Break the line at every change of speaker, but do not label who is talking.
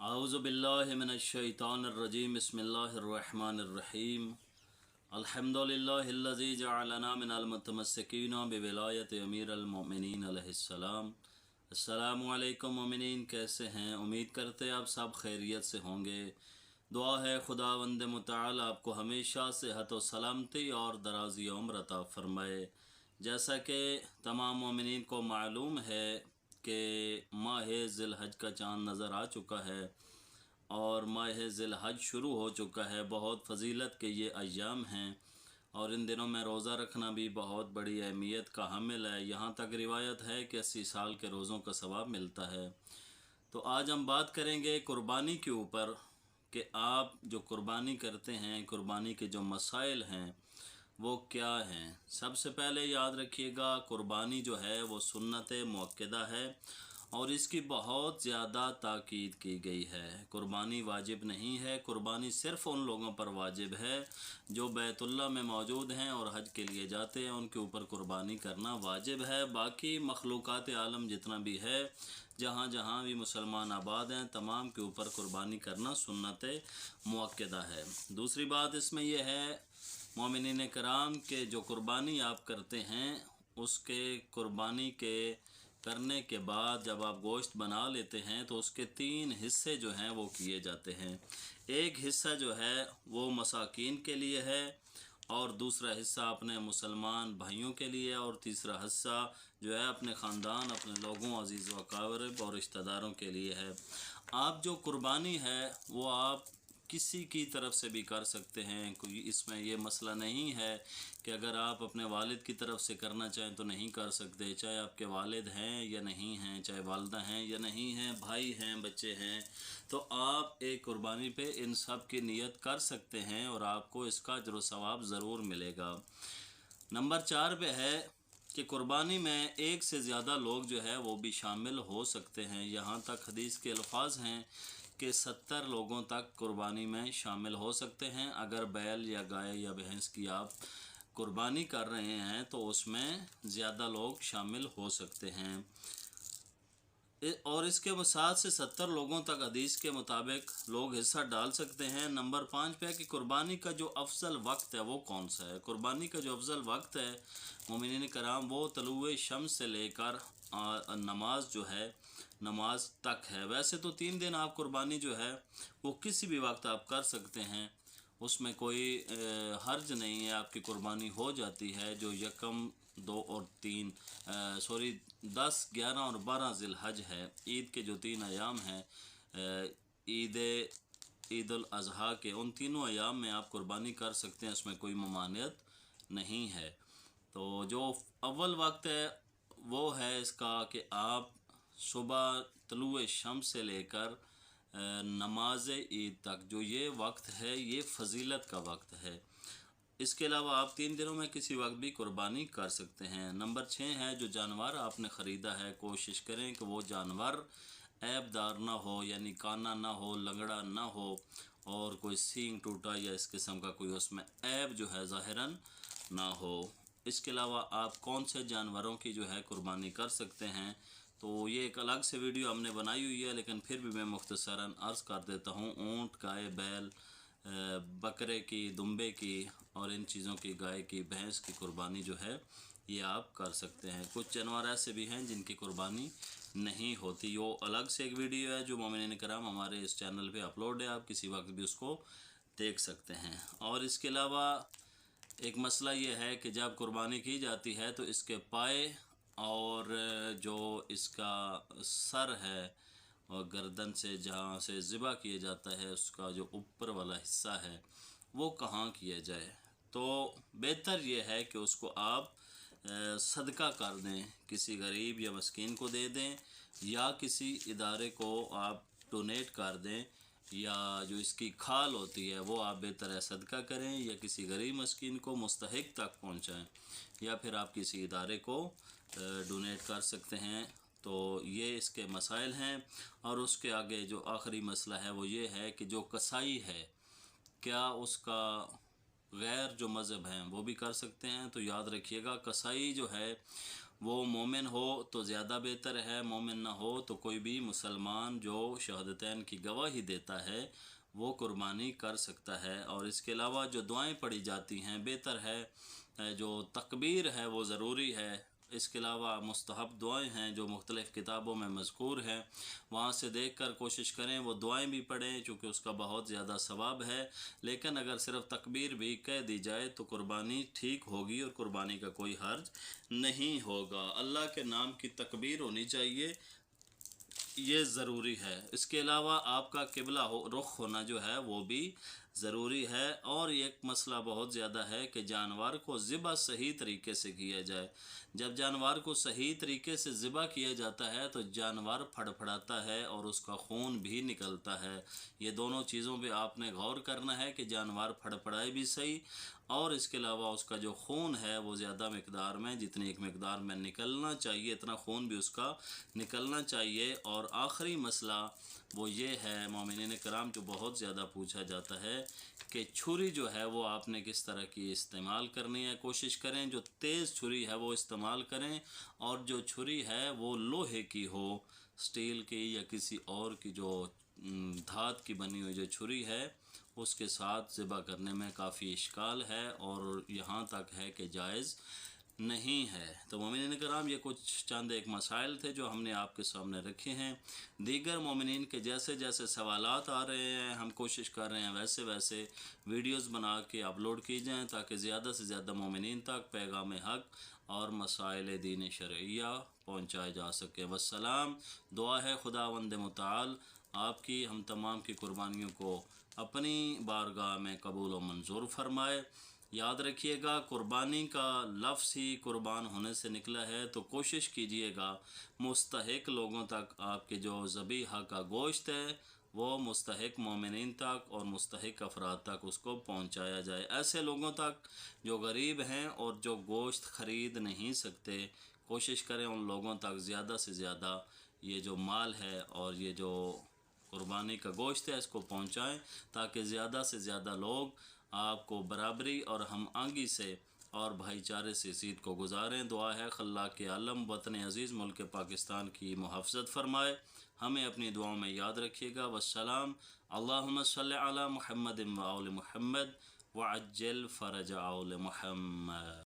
औज़ुबिल्लाहि मिनश्शैतानिर्रजीम बिस्मिल्लाहिर्रहमानिर्रहीम अल्हम्दुलिल्लाहिल्लज़ी जअलना मिनल मुतमस्सिकीन बिविलायति अमीरुल मोमिनीन अलैहिस्सलाम। अस्सलामु अलैकुम मोमिनीन, कैसे हैं? उम्मीद करते आप सब खैरियत से होंगे। दुआ है खुदावंद मुतआल आपको हमेशा सेहत व सलामती और दराज़ी उम्र अता फ़रमाए। जैसा कि तमाम मोमिनीन को मालूम है कि माह ज़िलहज का चाँद नज़र आ चुका है और माह ज़िलहज शुरू हो चुका है। बहुत फ़जीलत के ये अय्याम हैं और इन दिनों में रोज़ा रखना भी बहुत बड़ी अहमियत का हामिल है। यहाँ तक रिवायत है कि 80 साल के रोज़ों का सवाब मिलता है। तो आज हम बात करेंगे कुर्बानी के ऊपर कि आप जो कुर्बानी करते हैं, कुर्बानी के जो मसाइल हैं वो क्या हैं। सबसे पहले याद रखिएगा, कुर्बानी जो है वो सुन्नत मुअक्कदा है और इसकी बहुत ज़्यादा ताकीद की गई है। कुर्बानी वाजिब नहीं है, कुर्बानी सिर्फ़ उन लोगों पर वाजिब है जो बैतुल्लाह में मौजूद हैं और हज के लिए जाते हैं, उनके ऊपर कुर्बानी करना वाजिब है। बाकी मखलूक़ात आलम जितना भी है, जहाँ जहाँ भी मुसलमान आबाद हैं, तमाम के ऊपर कुर्बानी करना सुन्नत मुअक्कदा है। दूसरी बात इसमें यह है मोमिनीन कराम के जो कुर्बानी आप करते हैं, उसके कुर्बानी के करने के बाद जब आप गोश्त बना लेते हैं तो उसके 3 हिस्से जो हैं वो किए जाते हैं। एक हिस्सा जो है वो मसाकीन के लिए है और दूसरा हिस्सा अपने मुसलमान भाइयों के लिए और तीसरा हिस्सा जो है अपने ख़ानदान, अपने लोगों, अज़ीज़ व अक़ारिब और रिश्तेदारों के लिए है। आप जो कुर्बानी है वो आप किसी की तरफ से भी कर सकते हैं, कोई इसमें ये मसला नहीं है कि अगर आप अपने वालिद की तरफ से करना चाहें तो नहीं कर सकते। चाहे आपके वालिद हैं या नहीं हैं, चाहे वालदा हैं या नहीं हैं, भाई हैं, बच्चे हैं, तो आप एक कुर्बानी पे इन सब की नियत कर सकते हैं और आपको इसका अजर व सवाब ज़रूर मिलेगा। नंबर 4 पे है कि कुर्बानी में एक से ज़्यादा लोग जो है वो भी शामिल हो सकते हैं। यहाँ तक हदीस के अल्फाज हैं कि 70 लोगों तक कुर्बानी में शामिल हो सकते हैं। अगर बैल या गाय या भैंस की आप कुर्बानी कर रहे हैं तो उसमें ज़्यादा लोग शामिल हो सकते हैं। और इसके साथ से 70 लोगों तक हदीस के मुताबिक लोग हिस्सा डाल सकते हैं। नंबर 5 पे है कि कुर्बानी का जो अफजल वक्त है वो कौन सा है। कुर्बानी का जो अफजल वक्त है मोमिनीन कराम, वो तलुए शम्स से लेकर नमाज जो है, नमाज तक है। वैसे तो 3 दिन आप कुर्बानी जो है वो किसी भी वक्त आप कर सकते हैं, उसमें कोई हर्ज नहीं है, आपकी कुर्बानी हो जाती है। जो यकम, 2 और 3 10, 11 और 12 ज़िलहज है, ईद के जो 3 अयाम हैं, ईद उल अज़हा के, उन तीनों अयाम में आप कुर्बानी कर सकते हैं, उसमें कोई ममानियत नहीं है। तो जो अव्वल वक्त है वो है इसका कि आप सुबह तलुए शम्स से लेकर नमाज ईद तक, जो ये वक्त है ये फ़जीलत का वक्त है। इसके अलावा आप 3 दिनों में किसी वक्त भी कुर्बानी कर सकते हैं। नंबर 6 है, जो जानवर आपने ख़रीदा है कोशिश करें कि वो जानवर ऐबदार ना हो, यानी काना ना हो, लंगड़ा ना हो और कोई सींग टूटा या इस किस्म का कोई उसमें ऐब जो है ज़ाहिरन ना हो। इसके अलावा आप कौन से जानवरों की जो है कुर्बानी कर सकते हैं, तो ये एक अलग से वीडियो हमने बनाई हुई है, लेकिन फिर भी मैं मुख्तसरन अर्ज़ कर देता हूँ। ऊँट, गाय, बैल, बकरे की, दुम्बे की और इन चीज़ों की, गाय की, भैंस की कुर्बानी जो है ये आप कर सकते हैं। कुछ जानवर ऐसे भी हैं जिनकी कुर्बानी नहीं होती, वो अलग से एक वीडियो है जो मोमिनीन कराम हमारे इस चैनल पे अपलोड है, आप किसी वक्त भी उसको देख सकते हैं। और इसके अलावा एक मसला ये है कि जब कुर्बानी की जाती है तो इसके पाए और जो इसका सर है और गर्दन से जहाँ से ज़िबा किया जाता है, उसका जो ऊपर वाला हिस्सा है वो कहाँ किया जाए, तो बेहतर ये है कि उसको आप सदका कर दें, किसी गरीब या मस्कीन को दे दें या किसी इदारे को आप डोनेट कर दें, या जो इसकी खाल होती है वो आप बेहतर है सदका करें या किसी गरीब मस्कीन को मुस्तहिक तक पहुंचाएं, या फिर आप किसी इदारे को डोनेट कर सकते हैं। तो ये इसके मसाइल हैं। और उसके आगे जो आखिरी मसला है वो ये है कि जो कसाई है, क्या उसका गैर जो मज़हब हैं वो भी कर सकते हैं। तो याद रखिएगा, कसाई जो है वो मोमिन हो तो ज़्यादा बेहतर है, मोमिन ना हो तो कोई भी मुसलमान जो शहादतैन की गवाही देता है वो कुर्बानी कर सकता है। और इसके अलावा जो दुआएं पढ़ी जाती हैं बेहतर है, जो तकबीर है वो ज़रूरी है। इसके अलावा मुस्तहब दुआएं हैं जो मुख्तलिफ़ किताबों में मज़कूर हैं, वहाँ से देख कर कोशिश करें वो दुआएं भी पढ़ें, चूँकि उसका बहुत ज़्यादा सवाब है। लेकिन अगर सिर्फ़ तकबीर भी कह दी जाए तो कुर्बानी ठीक होगी और कुर्बानी का कोई हर्ज नहीं होगा। अल्लाह के नाम की तकबीर होनी चाहिए, ये ज़रूरी है। इसके अलावा आपका किबला हो रुख होना जो है वो भी ज़रूरी है। और एक मसला बहुत ज़्यादा है कि जानवर को ज़िबा सही तरीके से किया जाए। जब जानवर को सही तरीके से ज़िबा किया जाता है तो जानवर फड़फड़ाता है और उसका खून भी निकलता है। ये दोनों चीज़ों पे आपने गौर करना है कि जानवर फड़फड़ाए भी सही, और इसके अलावा उसका जो खून है वो ज़्यादा मकदार में, जितनी एक मकदार में निकलना चाहिए इतना खून भी उसका निकलना चाहिए। और आखिरी मसला वो ये है मोमिनीन कराम, जो बहुत ज़्यादा पूछा जाता है कि छुरी जो है वो आपने किस तरह की इस्तेमाल करनी है। कोशिश करें जो तेज़ छुरी है वो इस्तेमाल करें, और जो छुरी है वो लोहे की हो, स्टील की या किसी और की जो धात की बनी हुई जो छुरी है उसके साथ ज़िबा करने में काफ़ी इश्काल है और यहाँ तक है कि जायज़ नहीं है। तो मोमिनीन कराम, ये कुछ चंद एक मसाइल थे जो हमने आपके सामने रखे हैं। दीगर मोमिनीन के जैसे जैसे सवालात आ रहे हैं हम कोशिश कर रहे हैं वैसे वैसे वीडियोस बना के अपलोड की जाएँ, ताकि ज़्यादा से ज़्यादा मोमिनीन तक पैगाम हक़ और मसाइल दीन शरइया पहुँचाए जा सके। वस्सलाम। दुआ है खुदावंद मुताल आपकी हम तमाम की कुर्बानियों को अपनी बारगाह में कबूल व मंजूर फरमाए। याद रखिएगा, कुर्बानी का लफ्ज़ ही कुर्बान होने से निकला है, तो कोशिश कीजिएगा मुस्तहिक लोगों तक आपके जो ज़बीहा का गोश्त है वो मुस्तहिक मोमिनीन तक और मुस्तहिक अफराद तक उसको पहुंचाया जाए। ऐसे लोगों तक जो गरीब हैं और जो गोश्त ख़रीद नहीं सकते, कोशिश करें उन लोगों तक ज़्यादा से ज़्यादा ये जो माल है और ये जो कुर्बानी का गोश्त है इसको पहुंचाएं, ताकि ज़्यादा से ज़्यादा लोग आपको बराबरी और हम आंगी से और भाईचारे से इस ईद को गुजारें। दुआ है अल्लाह के आलम वतन अज़ीज़ मुल्क पाकिस्तान की मुहाफ़ज़त फ़रमाए। हमें अपनी दुआओं में याद रखिएगा। वस्सलाम। अल्लाहुम्मा सल्लि अला मुहम्मद व आल मुहम्मद व अज्जिल फ़रज आल मुहम्मद।